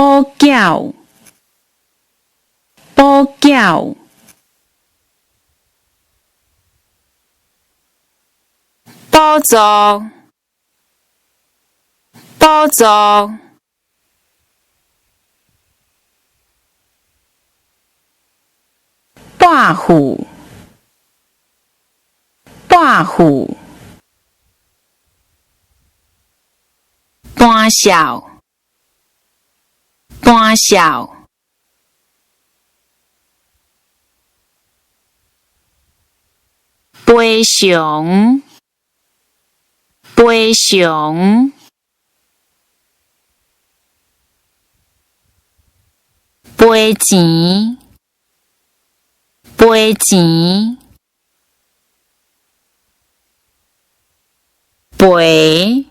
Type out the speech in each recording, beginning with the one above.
补缴，补缴，补助，补助，跋扈，跋扈，单少，单少。赔偿，赔偿，赔钱，赔钱，赔，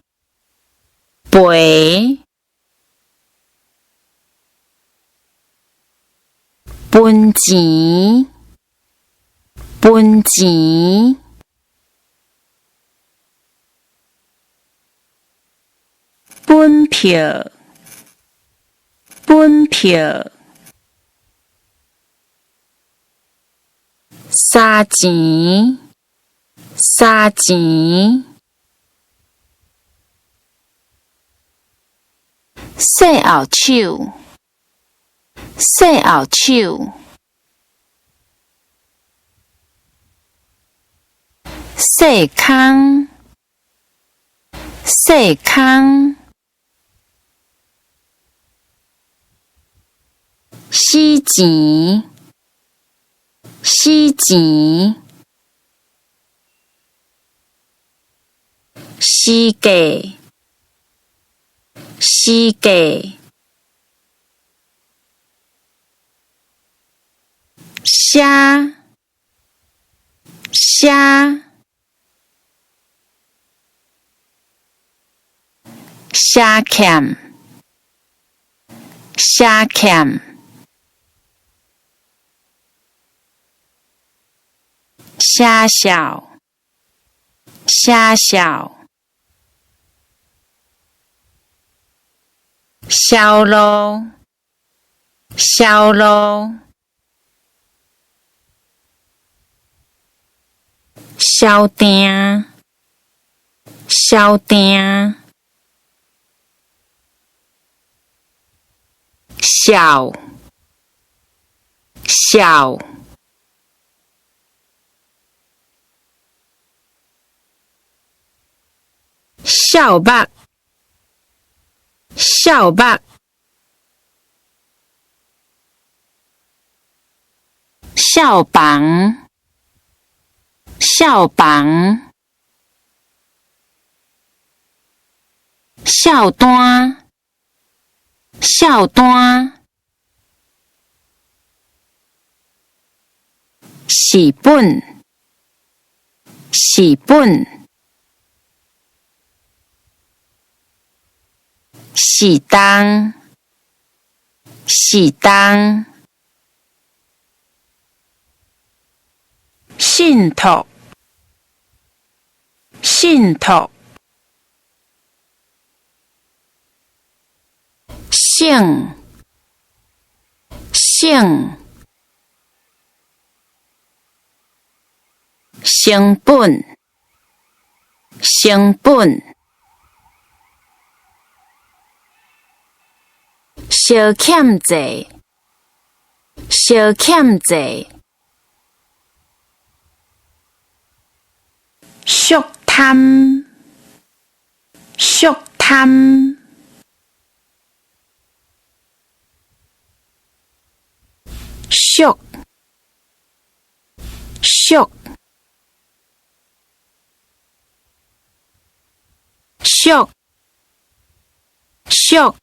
赔，分钱，分钱。本票，本票，沙钱，沙钱，细后手，细后手，细空，细空。死钱，死钱，死价，死价，写，写，写欠，写欠。写小，写小，销路，销路，销订，销订，小，小。少目，少目，少房，少房，少单，少单，是本，是本。是当，是当，信托，信托，性，性，成本，成本。小欠债，小欠债，俗贪，俗贪，俗，俗，俗，俗。